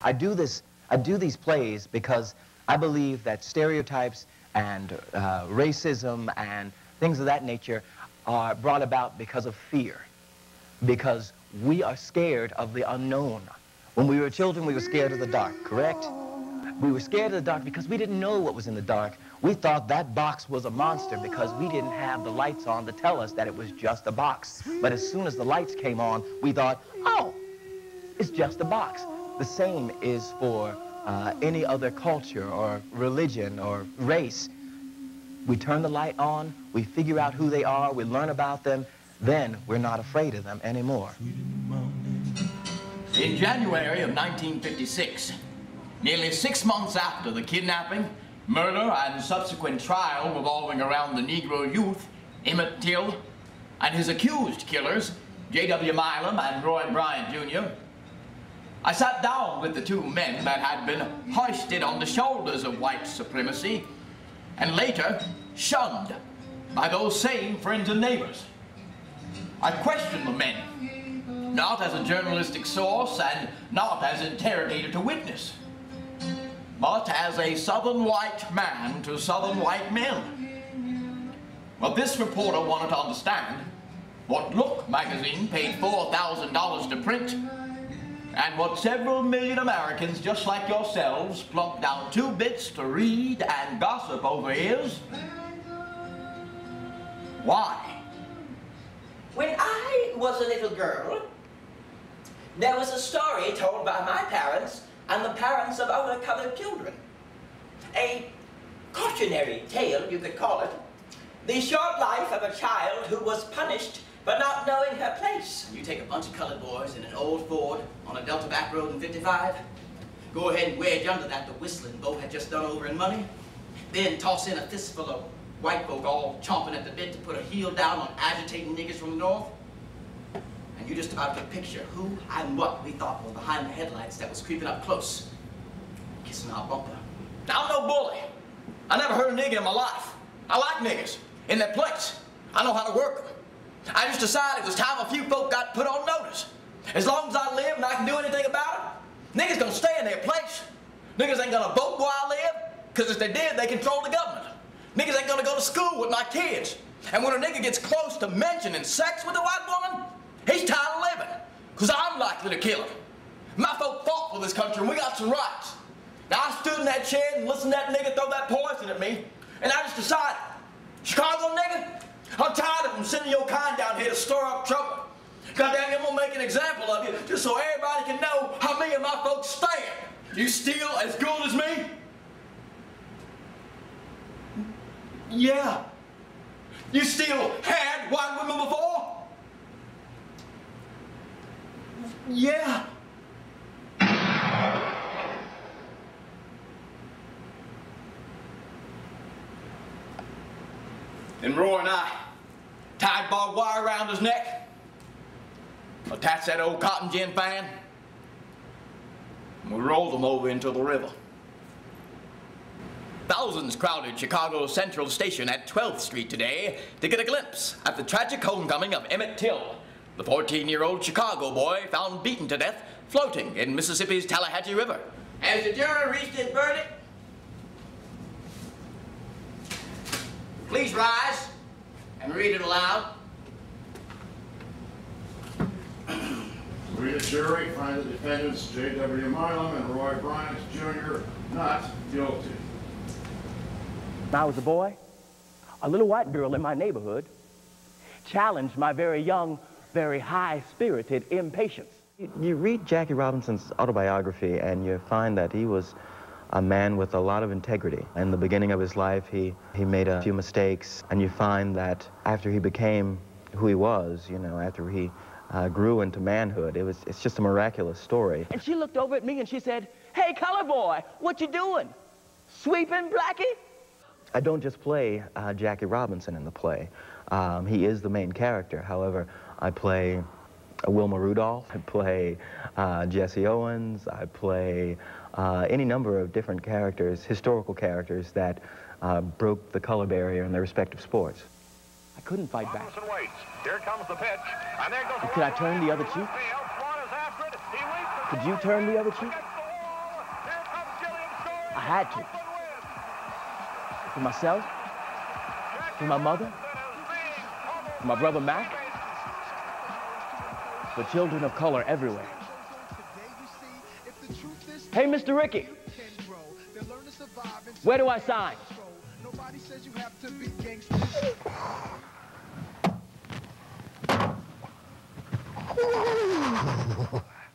I do these plays because I believe that stereotypes and racism and things of that nature are brought about because of fear. Because we are scared of the unknown. When we were children, we were scared of the dark, correct? We were scared of the dark because we didn't know what was in the dark. We thought that box was a monster because we didn't have the lights on to tell us that it was just a box. But as soon as the lights came on, we thought, oh, it's just a box. The same is for any other culture or religion or race. We turn the light on, we figure out who they are, we learn about them, then we're not afraid of them anymore. In January of 1956, nearly 6 months after the kidnapping, murder, and subsequent trial revolving around the Negro youth, Emmett Till, and his accused killers, J.W. Milam and Roy Bryant, Jr., I sat down with the two men that had been hoisted on the shoulders of white supremacy and later shunned by those same friends and neighbors. I questioned the men, not as a journalistic source and not as interrogator to witness, but as a Southern white man to Southern white men. Well, this reporter wanted to understand what Look magazine paid $4,000 to print and what several million Americans just like yourselves plunked down 2 bits to read and gossip over is why? When I was a little girl, there was a story told by my parents and the parents of other colored children. A cautionary tale, you could call it. The short life of a child who was punished for not knowing her place. You take a bunch of colored boys in an old Ford on a Delta back road in 55, go ahead and wedge under that the whistling Bo had just done over in money, then toss in a fistful of white folk all chomping at the bit to put a heel down on agitating niggas from the north, and you just about could picture who and what we thought was behind the headlights that was creeping up close, kissing our bumper. Now, I'm no bully. I never heard a nigga in my life. I like niggas in their place. I know how to work them. I just decided it was time a few folk got put on notice. As long as I live and I can do anything about it, niggas gonna stay in their place. Niggas ain't gonna vote where I live, because if they did, they control the government. Niggas ain't gonna go to school with my kids. And when a nigga gets close to mentioning sex with a white woman, he's tired of living, because I'm likely to kill him. My folk fought for this country and we got some rights. Now I stood in that chair and listened to that nigga throw that poison at me, and I just decided, Chicago nigga, I'm tired of them sending your kind down here to stir up trouble. Goddamn, I'm gonna make an example of you just so everybody can know how me and my folks stand. You still as good as me? Yeah. You still had white women before? Yeah. Then Roy and I tied barbed wire around his neck, attached that old cotton gin fan, and we rolled him over into the river. Thousands crowded Chicago Central Station at 12th Street today to get a glimpse at the tragic homecoming of Emmett Till, the 14-year-old Chicago boy found beaten to death floating in Mississippi's Tallahatchie River. Has the jury reached its verdict? Please rise and read it aloud. We, the jury, find the defendants J.W. Milam and Roy Bryant, Jr. not guilty. When I was a boy, a little white girl in my neighborhood challenged my very young, very high-spirited impatience. You read Jackie Robinson's autobiography and you find that he was a man with a lot of integrity. In the beginning of his life, he made a few mistakes, and you find that after he became who he was, you know, after he grew into manhood, it's just a miraculous story. And she looked over at me and she said, "Hey, color boy, what you doing? Sweeping, Blackie?" I don't just play Jackie Robinson in the play. He is the main character. However, I play Wilma Rudolph, I play Jesse Owens, I play any number of different characters, historical characters that broke the color barrier in their respective sports. I couldn't fight back. Here comes the pitch, and there goes. Could I turn the other cheek? Could you turn the other cheek? had to. For myself, for my mother, for my brother Mac, for children of color everywhere. Hey, Mr. Ricky, where do I sign?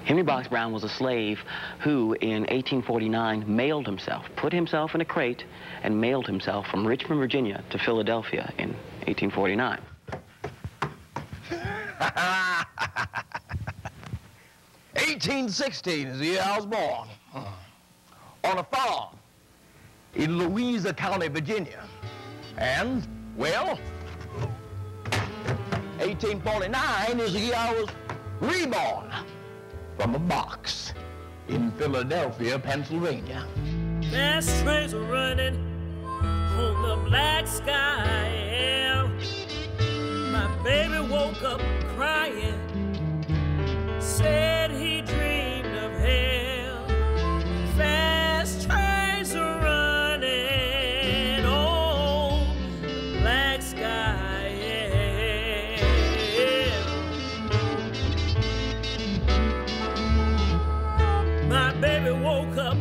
Henry Box Brown was a slave who, in 1849, mailed himself, put himself in a crate, and mailed himself from Richmond, Virginia to Philadelphia in 1849. 1816 is the year I was born. On a farm in Louisa County, Virginia. And, well, 1849 is the year I was reborn from a box in Philadelphia, Pennsylvania. Fast trains are running on the black sky. My baby woke up crying, said he dreamed of hell. Fast trains are running on the black sky. My baby woke up